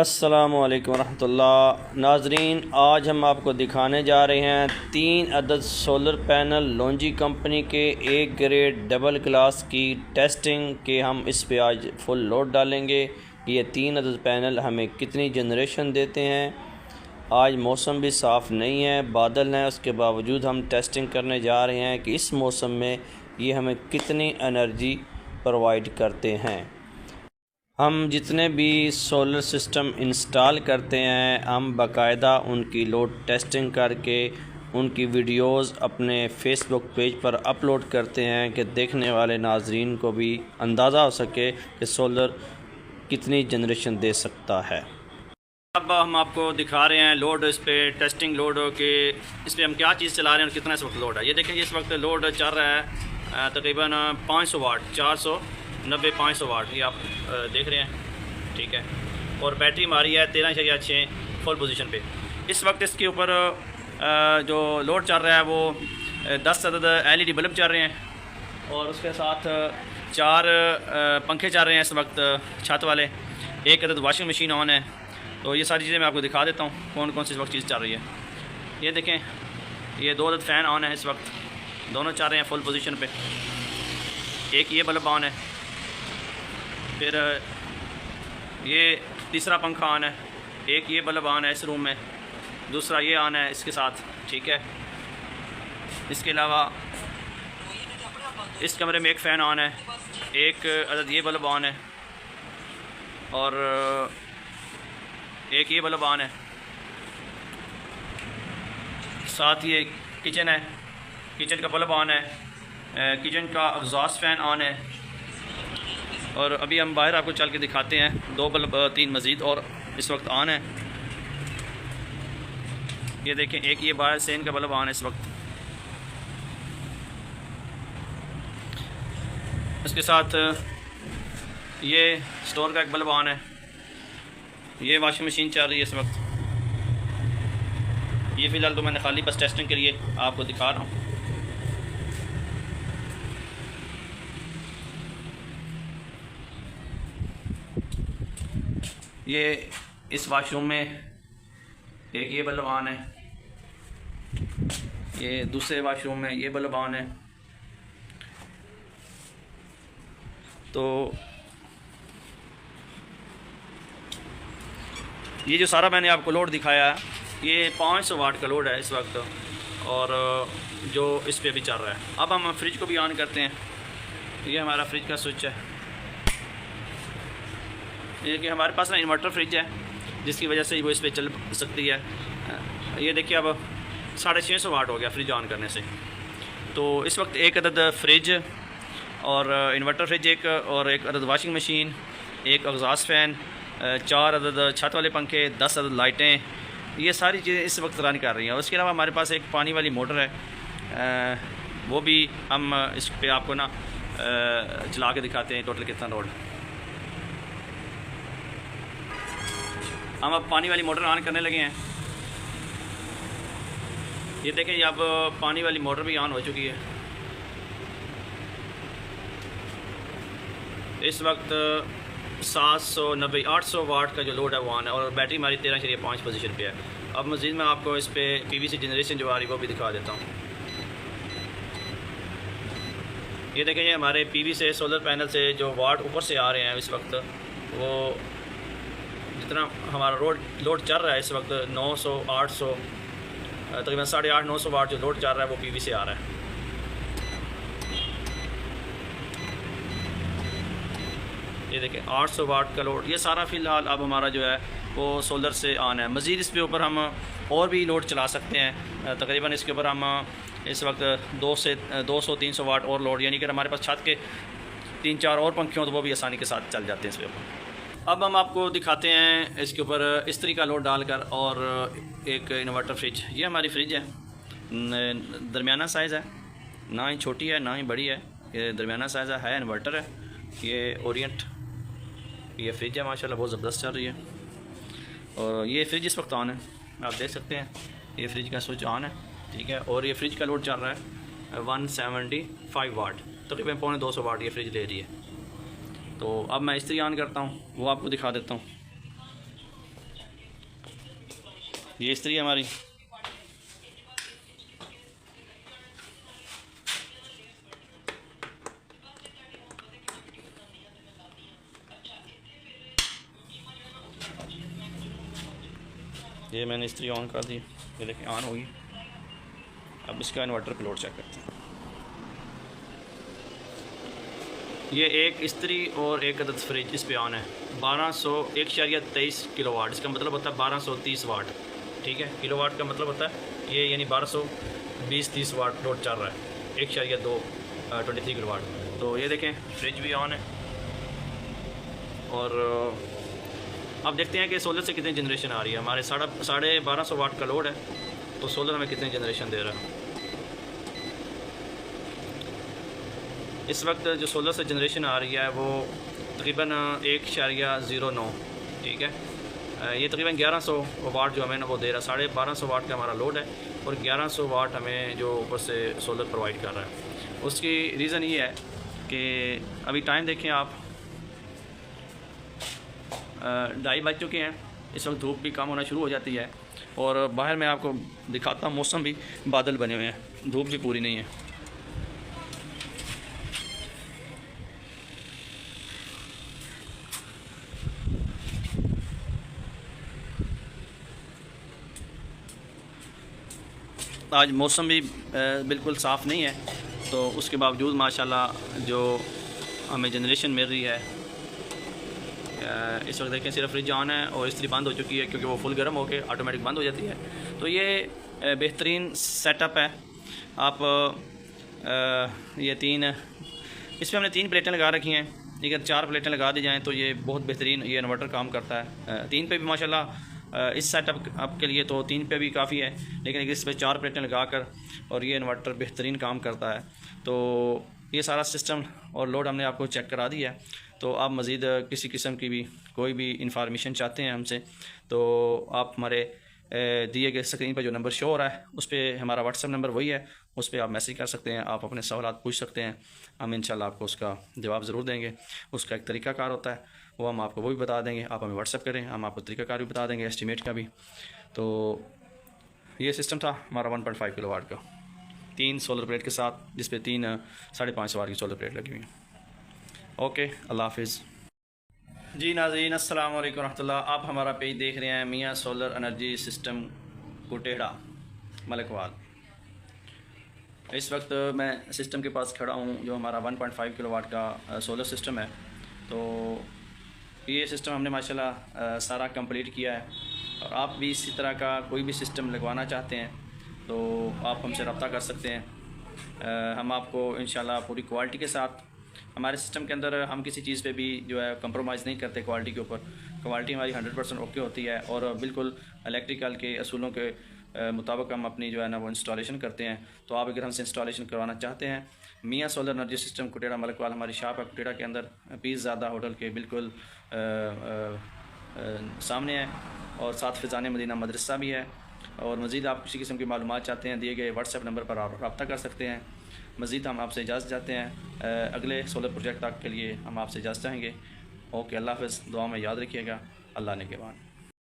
अस्सलामुअलैकुम रहमतुल्लाह। नाजरीन, आज हम आपको दिखाने जा रहे हैं 3 अदद सोलर पैनल लोंजी कंपनी के एक ग्रेड डबल क्लास की टेस्टिंग के हम इस पे आज फुल लोड डालेंगे। ये 3 अदद पैनल हमें कितनी जनरेशन देते हैं। आज मौसम भी साफ़ नहीं है, बादल हैं, उसके बावजूद हम टेस्टिंग करने जा रहे हैं कि इस मौसम में ये हमें कितनी एनर्जी प्रोवाइड करते हैं। हम जितने भी सोलर सिस्टम इंस्टॉल करते हैं, हम बाकायदा उनकी लोड टेस्टिंग करके उनकी वीडियोस अपने फेसबुक पेज पर अपलोड करते हैं कि देखने वाले नाजरीन को भी अंदाज़ा हो सके कि सोलर कितनी जनरेशन दे सकता है। अब हम आपको दिखा रहे हैं लोड, इस पर टेस्टिंग लोड के इस पर हम क्या चीज़ चला रहे हैं और कितना इस वक्त लोड है। ये देखें, इस वक्त लोड चल रहा है तकरीबन 500 वाट, 490-500 वाट, ये आप देख रहे हैं, ठीक है। और बैटरी हमारी है 13.6 फुल पोजीशन पे। इस वक्त इसके ऊपर जो लोड चल रहा है वो 10 अदद LED बल्ब चल रहे हैं और उसके साथ 4 पंखे चल रहे हैं इस वक्त छत वाले, 1 अदद वॉशिंग मशीन ऑन है। तो ये सारी चीज़ें मैं आपको दिखा देता हूँ कौन कौन सी इस वक्त चीज़ चल रही है। ये देखें, ये 2 अदद फ़ैन ऑन है इस वक्त, दोनों चल रहे हैं फुल पोजीशन पे। एक ये बल्ब ऑन है, फिर ये तीसरा पंखा ऑन है, एक ये बल्ब ऑन है इस रूम में, दूसरा ये ऑन है इसके साथ, ठीक है। इसके अलावा इस कमरे में एक फ़ैन ऑन है, एक अदद ये बल्ब ऑन है और एक ये बल्ब ऑन है। साथ ये किचन है, किचन का बल्ब ऑन है, किचन का एग्जॉस्ट फ़ैन ऑन है। और अभी हम बाहर आपको चल के दिखाते हैं, 2 बल्ब 3 मज़ीद और इस वक्त ऑन है। ये देखें, एक ये बाहर सेन का बल्ब ऑन है इस वक्त। इसके साथ ये स्टोर का एक बल्ब ऑन है। ये वॉशिंग मशीन चल रही है इस वक्त। ये फ़िलहाल तो मैंने खाली बस टेस्टिंग के लिए आपको दिखा रहा हूँ। ये इस वाशरूम में एक ये बल्ब ऑन है, ये दूसरे वाशरूम में ये बल्ब ऑन है। तो ये जो सारा मैंने आपको लोड दिखाया है, ये 500 वाट का लोड है इस वक्त और जो इस पे भी चल रहा है। अब हम फ्रिज को भी ऑन करते हैं। ये हमारा फ्रिज का स्विच है। ये कि हमारे पास ना इन्वर्टर फ्रिज है जिसकी वजह से वो इस पर चल सकती है। ये देखिए, अब 650 वाट हो गया फ्रिज ऑन करने से। तो इस वक्त एक अदद फ्रिज और इन्वर्टर फ्रिज एक, और एक अदद वॉशिंग मशीन, एक एग्जॉस्ट फ़ैन, 4 अदद छत वाले पंखे, 10 अदद लाइटें, ये सारी चीज़ें इस वक्त रन कर रही हैं। और उसके अलावा हमारे पास एक पानी वाली मोटर है, वो भी हम इस पर आपको ना चला के दिखाते हैं टोटल कितना लोड। हम अब पानी वाली मोटर ऑन करने लगे हैं। ये देखें, ये अब पानी वाली मोटर भी ऑन हो चुकी है। इस वक्त 790-800 वाट का जो लोड है वो ऑन है और बैटरी हमारी 13.5 पोजीशन पे है। अब मज़ीद मैं आपको इस पे PV से जनरेशन जो आ रही है वो भी दिखा देता हूँ। ये देखें, ये हमारे PV से सोलर पैनल से जो वाट ऊपर से आ रहे हैं इस वक्त, वो जितना हमारा लोड चल रहा है इस वक्त 900, 800, तकरीबन 850-900 वाट जो लोड चल रहा है वो PV से आ रहा है। ये देखें, 800 वाट का लोड, ये सारा फ़िलहाल अब हमारा जो है वो सोलर से ऑन है। मज़ीद इस पे ऊपर हम और भी लोड चला सकते हैं। तकरीबन इसके ऊपर हम इस वक्त 200-300 वाट और लोड, यानी कि हमारे पास छत के 3-4 और पंखे हों तो वो भी आसानी के साथ चल जाते हैं इस पे ऊपर। अब हम आपको दिखाते हैं इसके ऊपर इस्त्री का लोड डालकर और एक इन्वर्टर फ्रिज। ये हमारी फ्रिज है, दरमियाना साइज़ है, ना ही छोटी है ना ही बड़ी है, ये दरमियाना साइज़ है, इन्वर्टर है। ये ओरिएंट ये फ्रिज है, माशाल्लाह बहुत ज़बरदस्त चल रही है। और ये फ्रिज इस वक्त ऑन है, आप देख सकते हैं, ये फ्रिज का स्विच ऑन है, ठीक है। और ये फ्रिज का लोड चल रहा है 175 वाट, तकरीबन 250 वाट ये फ्रिज ले रही है। तो अब मैं इस्त्री ऑन करता हूँ, वो आपको दिखा देता हूँ। ये इस्त्री है हमारी। ये मैंने इस्त्री ऑन कर दी, ये देखिए ऑन होगी। अब इसका इन्वर्टर पे लोड चेक करते हैं। ये एक इस्त्री और एक अदद फ्रिज इस पे ऑन है। 1,23 किलोवाट, इसका मतलब होता है 1230 वाट। ठीक है, किलोवाट का मतलब होता है ये, यानी 1220-30 वाट लोड चल रहा है। 1,23 किलोवाट। तो ये देखें फ्रिज भी ऑन है। और अब देखते हैं कि सोलर से कितनी जनरेशन आ रही है। हमारे 1250 वाट का लोड है, तो सोलर हमें कितनी जनरेशन दे रहा है। इस वक्त जो सोलर से जनरेशन आ रही है वो तकरीबन 1.09। ठीक है, ये तकरीबन 1100 वाट जो हमें ना वो दे रहा है। 1250 वाट का हमारा लोड है और 1100 वाट हमें जो ऊपर से सोलर प्रोवाइड कर रहा है। उसकी रीज़न ये है कि अभी टाइम देखें आप, 2:30 बज चुके हैं। इस वक्त धूप भी कम होना शुरू हो जाती है और बाहर मैं आपको दिखाता हूँ, मौसम भी बादल बने हुए हैं, धूप भी पूरी नहीं है। आज मौसम भी बिल्कुल साफ़ नहीं है, तो उसके बावजूद माशाल्लाह जो हमें जनरेशन मिल रही है। इस वक्त देखें सिर्फ फ्रिज ऑन है और इस्त्री बंद हो चुकी है, क्योंकि वो फुल गर्म होकर ऑटोमेटिक बंद हो जाती है। तो ये बेहतरीन सेटअप है। आप ये इस पर हमने 3 प्लेटें लगा रखी हैं। अगर 4 प्लेटें लगा दी जाएँ तो ये बहुत बेहतरीन ये इन्वर्टर काम करता है। 3 पे भी माशाल्लाह इस सेटअप के लिए तो 3 पे भी काफ़ी है, लेकिन इस पर 4 प्लेटें लगा कर और ये इन्वर्टर बेहतरीन काम करता है। तो ये सारा सिस्टम और लोड हमने आपको चेक करा दिया है। तो आप मज़ीद किसी किस्म की भी कोई भी इंफॉर्मेशन चाहते हैं हमसे, तो आप हमारे दिए गए स्क्रीन पर जो नंबर शो हो रहा है उस पर हमारा व्हाट्सएप नंबर वही है, उस पर आप मैसेज कर सकते हैं। आप अपने सवालात पूछ सकते हैं, हम इंशाल्लाह आपको उसका जवाब ज़रूर देंगे। उसका एक तरीक़ाकार होता है, वो हम आपको वो भी बता देंगे। आप हमें व्हाट्सएप करें, हम आपको तरीक़ाकार भी बता देंगे, एस्टीमेट का भी। तो ये सिस्टम था हमारा 1.5 किलोवाट का, 3 सोलर प्लेट के साथ, जिस पे 3 5.5 वाट की सोलर प्लेट लगी हुई है। ओके, अल्लाह हाफिज़। जी नाज़रीन, अस्सलाम वालेकुम रहमतुल्लाह। आप हमारा पेज देख रहे हैं मियाँ सोलर एनर्जी सिस्टम कुटेड़ा मलकवाल। इस वक्त मैं सिस्टम के पास खड़ा हूँ, जो हमारा 1.5 किलोवाट का सोलर सिस्टम है। तो ये सिस्टम हमने माशाल्लाह सारा कंप्लीट किया है। और आप भी इसी तरह का कोई भी सिस्टम लगवाना चाहते हैं तो आप हमसे रब्ता कर सकते हैं। हम आपको इंशाल्लाह पूरी क्वालिटी के साथ, हमारे सिस्टम के अंदर हम किसी चीज़ पे भी जो है कंप्रोमाइज़ नहीं करते क्वालिटी के ऊपर। क्वालिटी हमारी 100% ओके होती है और बिल्कुल इलेक्ट्रिकल के असूलों के मुताबिक हम अपनी जो है ना वो इंस्टॉलेशन करते हैं। तो आप अगर हमसे इंस्टॉलेशन करवाना चाहते हैं, मियाँ सोलर एनर्जी सिस्टम कुटेड़ा मलकवाल, हमारी शॉप है कुटेड़ा के अंदर, पीस ज़्यादा होटल के बिल्कुल सामने है। और साथ फ़िज़ान मदीना मदरसा भी है। और मज़ीद आप किसी किस्म की मालूमात चाहते हैं, दिए गए व्हाट्सएप नंबर पर आप रब्ता कर सकते हैं। मज़ीद हम आपसे इजाज़त चाहते हैं, अगले सोलर प्रोजेक्ट तक के लिए हम आपसे इजाज़त चाहेंगे। ओके, अल्लाह हाफ़िज़। दुआ में याद रखिएगा। अल्लाह ने के बाद।